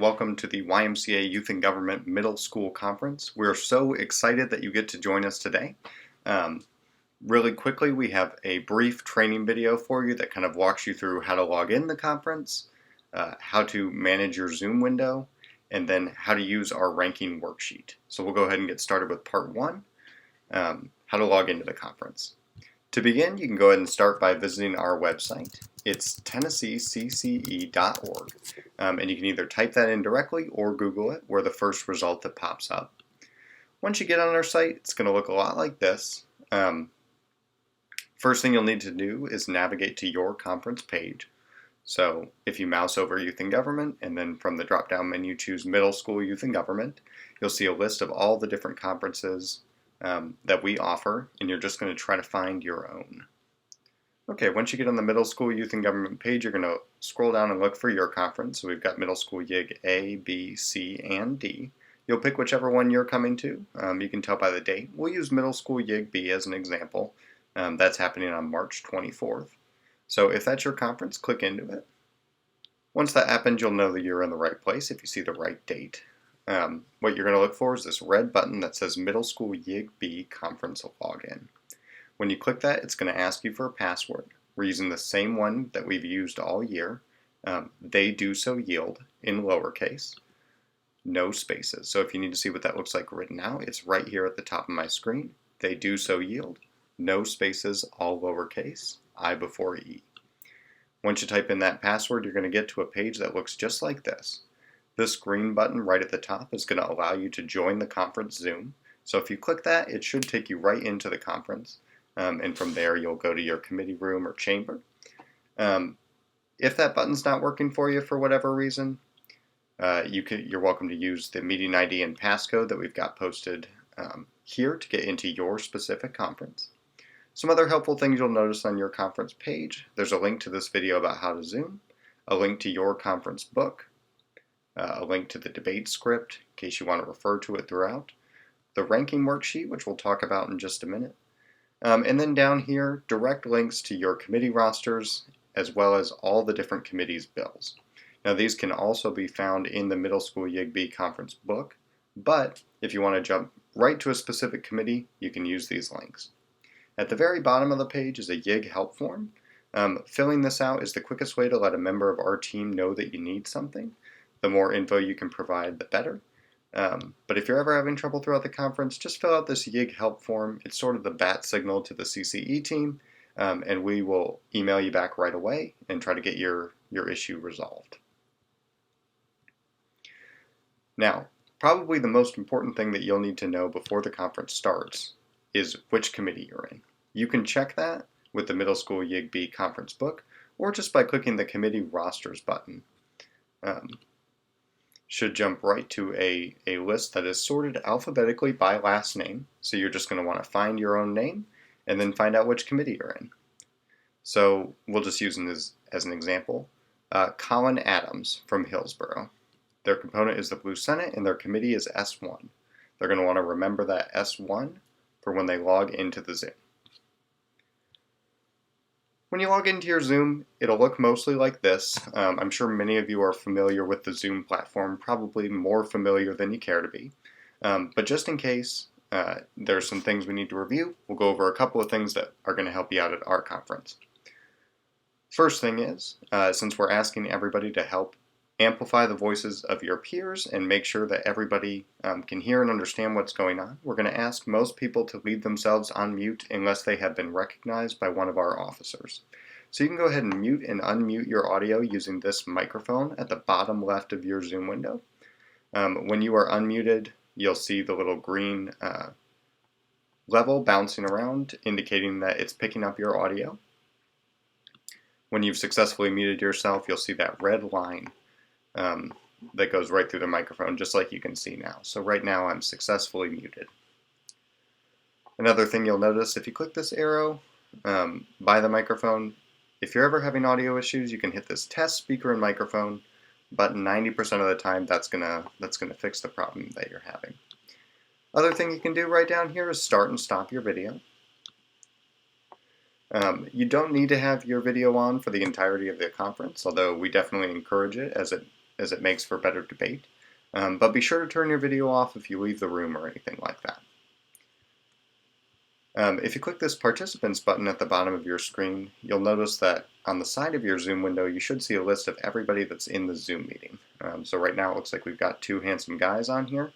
Welcome to the YMCA Youth and Government Middle School Conference. We're so excited that you get to join us today. Really quickly, we have a brief training video for you that kind of walks you through how to log in the conference, how to manage your Zoom window, and then how to use our ranking worksheet. So we'll go ahead and get started with part one, how to log into the conference. To begin, you can go ahead and start by visiting our website. It's tennesseecce.org, and you can either type that in directly or Google it. We're the first result that pops up. Once you get on our site, it's going to look a lot like this. First thing you'll need to do is navigate to your conference page. So if you mouse over Youth and Government and then from the drop-down menu choose Middle School Youth and Government, you'll see a list of all the different conferences that we offer, and you're just going to try to find your own. Okay, once you get on the Middle School Youth and Government page, you're going to scroll down and look for your conference. So we've got Middle School YIG A, B, C, and D. You'll pick whichever one you're coming to. You can tell by the date. We'll use Middle School YIG B as an example. That's happening on March 24th. So if that's your conference, click into it. Once that happens, you'll know that you're in the right place if you see the right date. What you're going to look for is this red button that says Middle School YIG B Conference Login. When you click that, it's going to ask you for a password. We're using the same one that we've used all year. They do so yield in lowercase, no spaces. So if you need to see what that looks like written out, it's right here at the top of my screen. They do so yield, no spaces, all lowercase, I before E. Once you type in that password, you're going to get to a page that looks just like this. This green button right at the top is going to allow you to join the conference Zoom. So if you click that, it should take you right into the conference. And from there, you'll go to your committee room or chamber. If that button's not working for you for whatever reason, you're welcome to use the meeting ID and passcode that we've got posted here to get into your specific conference. Some other helpful things you'll notice on your conference page: there's a link to this video about how to Zoom, a link to your conference book, a link to the debate script in case you want to refer to it throughout, the ranking worksheet, which we'll talk about in just a minute, and then down here, direct links to your committee rosters as well as all the different committees' bills. Now these can also be found in the Middle School YIG B conference book, but if you want to jump right to a specific committee, you can use these links. At the very bottom of the page is a YIG help form. Filling this out is the quickest way to let a member of our team know that you need something. The more info you can provide, the better. But if you're ever having trouble throughout the conference, just fill out this YIG help form. It's sort of the bat signal to the CCE team, and we will email you back right away and try to get your issue resolved. Now, probably the most important thing that you'll need to know before the conference starts is which committee you're in. You can check that with the Middle School YIG B conference book, or just by clicking the committee rosters button. Should jump right to a list that is sorted alphabetically by last name. So you're just going to want to find your own name and then find out which committee you're in. So we'll just use this as an example. Colin Adams from Hillsborough. Their component is the Blue Senate and their committee is S1. They're going to want to remember that S1 for when they log into the Zoom. When you log into your Zoom, it'll look mostly like this. I'm sure many of you are familiar with the Zoom platform, probably more familiar than you care to be. But just in case there's some things we need to review, we'll go over a couple of things that are going to help you out at our conference. First thing is, since we're asking everybody to help amplify the voices of your peers and make sure that everybody can hear and understand what's going on, we're going to ask most people to leave themselves on mute unless they have been recognized by one of our officers. So you can go ahead and mute and unmute your audio using this microphone at the bottom left of your Zoom window. When you are unmuted, you'll see the little green level bouncing around, indicating that it's picking up your audio. When you've successfully muted yourself, you'll see that red line that goes right through the microphone, just like you can see now. So right now I'm successfully muted. Another thing you'll notice, if you click this arrow by the microphone, if you're ever having audio issues, you can hit this test speaker and microphone button. 90% of the time that's gonna fix the problem that you're having. Other thing you can do right down here is start and stop your video. You don't need to have your video on for the entirety of the conference, although we definitely encourage it as it as it makes for better debate. But be sure to turn your video off if you leave the room or anything like that. If you click this Participants button at the bottom of your screen, you'll notice that on the side of your Zoom window you should see a list of everybody that's in the Zoom meeting. So right now it looks like we've got 2 handsome guys on here.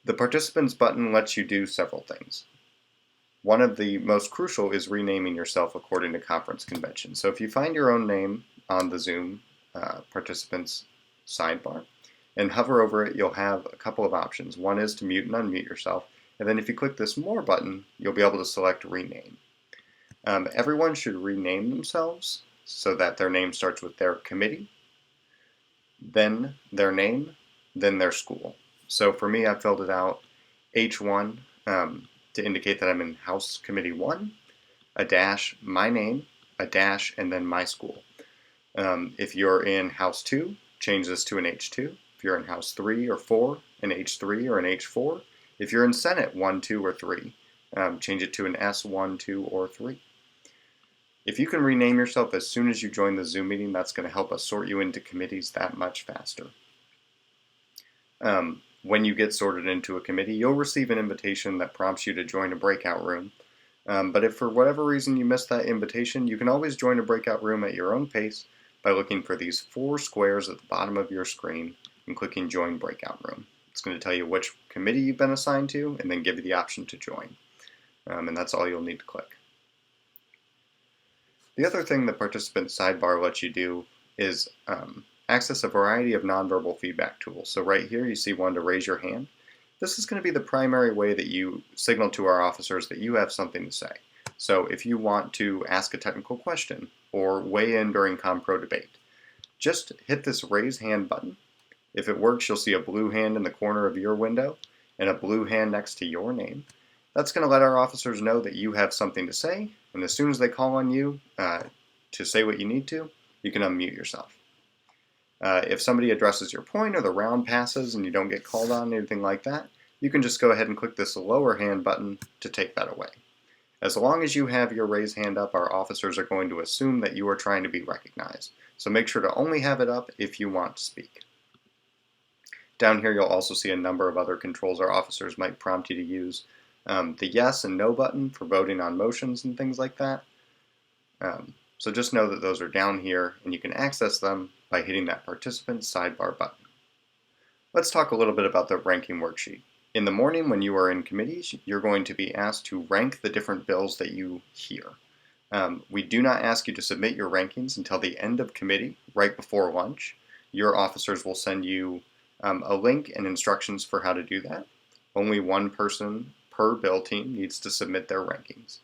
The Participants button lets you do several things. One of the most crucial is renaming yourself according to conference convention. So if you find your own name on the Zoom Participants sidebar and hover over it, you'll have a couple of options. One is to mute and unmute yourself, and then if you click this More button, you'll be able to select Rename. Everyone should rename themselves so that their name starts with their committee, then their name, then their school. So for me, I filled it out H1 to indicate that I'm in House Committee 1, a dash, my name, a dash, and then my school. If you're in House 2, change this to an H2. If you're in House 3 or 4, an H3 or an H4. If you're in Senate 1, 2, or 3, change it to an S1, 2, or 3. If you can rename yourself as soon as you join the Zoom meeting, that's going to help us sort you into committees that much faster. When you get sorted into a committee, you'll receive an invitation that prompts you to join a breakout room. But if for whatever reason you missed that invitation, you can always join a breakout room at your own pace by looking for these 4 squares at the bottom of your screen and clicking Join Breakout Room. It's going to tell you which committee you've been assigned to and then give you the option to join. And that's all you'll need to click. The other thing the participant sidebar lets you do is access a variety of nonverbal feedback tools. So right here you see one to raise your hand. This is going to be the primary way that you signal to our officers that you have something to say. So if you want to ask a technical question or weigh in during Compro debate, just hit this raise hand button. If it works, you'll see a blue hand in the corner of your window and a blue hand next to your name. That's going to let our officers know that you have something to say, and as soon as they call on you to say what you need to, you can unmute yourself. If somebody addresses your point or the round passes and you don't get called on, anything like that, you can just go ahead and click this lower hand button to take that away. As long as you have your raise hand up, our officers are going to assume that you are trying to be recognized. So make sure to only have it up if you want to speak. Down here you'll also see a number of other controls our officers might prompt you to use. The yes and no button for voting on motions and things like that. So just know that those are down here and you can access them by hitting that participant sidebar button. Let's talk a little bit about the ranking worksheet. In the morning when you are in committees, you're going to be asked to rank the different bills that you hear. We do not ask you to submit your rankings until the end of committee, right before lunch. Your officers will send you a link and instructions for how to do that. Only one person per bill team needs to submit their rankings.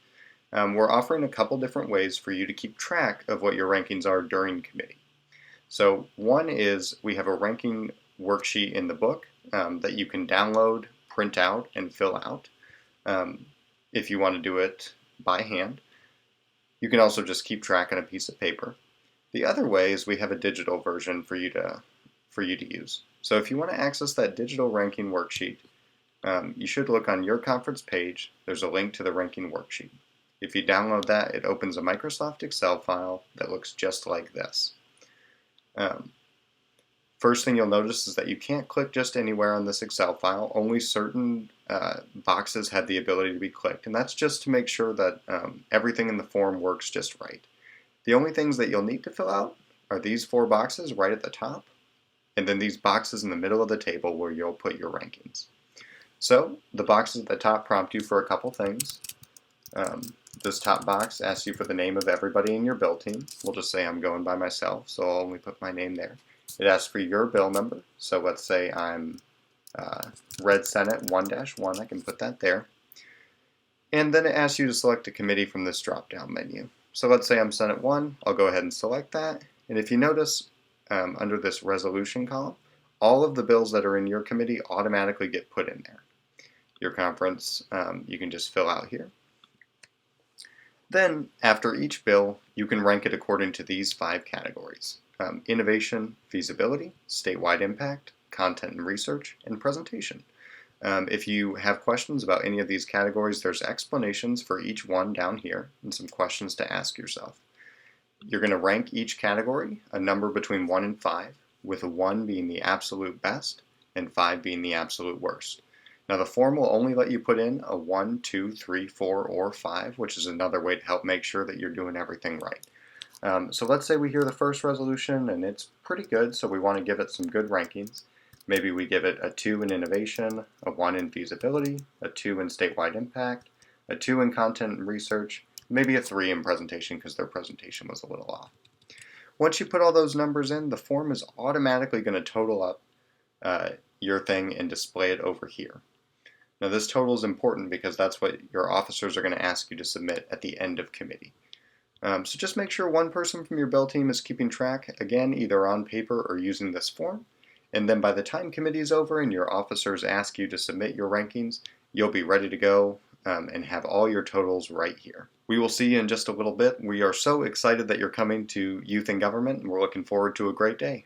We're offering a couple different ways for you to keep track of what your rankings are during committee. So one is we have a ranking worksheet in the book that you can download, print out, and fill out if you want to do it by hand. You can also just keep track on a piece of paper. The other way is we have a digital version for you to use. So if you want to access that digital ranking worksheet, you should look on your conference page. There's a link to the ranking worksheet. If you download that, it opens a Microsoft Excel file that looks just like this. First thing you'll notice is that you can't click just anywhere on this Excel file. Only certain boxes have the ability to be clicked, and that's just to make sure that everything in the form works just right. The only things that you'll need to fill out are these 4 boxes right at the top, and then these boxes in the middle of the table where you'll put your rankings. So the boxes at the top prompt you for a couple things. This top box asks you for the name of everybody in your bill team. We'll just say I'm going by myself, so I'll only put my name there. It asks for your bill number, so let's say I'm Red Senate 1-1, I can put that there. And then it asks you to select a committee from this drop-down menu. So let's say I'm Senate 1, I'll go ahead and select that. And if you notice, under this resolution column, all of the bills that are in your committee automatically get put in there. Your conference, you can just fill out here. Then, after each bill, you can rank it according to these 5 categories. Innovation, feasibility, statewide impact, content and research, and presentation. If you have questions about any of these categories, there's explanations for each one down here and some questions to ask yourself. You're going to rank each category, a number between 1 and 5. with 1 being the absolute best and 5 being the absolute worst. Now the form will only let you put in a 1, 2, 3, 4, or 5, which is another way to help make sure that you're doing everything right. So let's say we hear the first resolution and it's pretty good, so we want to give it some good rankings. Maybe we give it a 2 in innovation, a 1 in feasibility, a 2 in statewide impact, a 2 in content and research, maybe a 3 in presentation because their presentation was a little off. Once you put all those numbers in, the form is automatically going to total up your thing and display it over here. Now this total is important because that's what your officers are going to ask you to submit at the end of committee. So just make sure one person from your Bell team is keeping track, again, either on paper or using this form. And then by the time committee is over and your officers ask you to submit your rankings, you'll be ready to go and have all your totals right here. We will see you in just a little bit. We are so excited that you're coming to Youth in Government, and we're looking forward to a great day.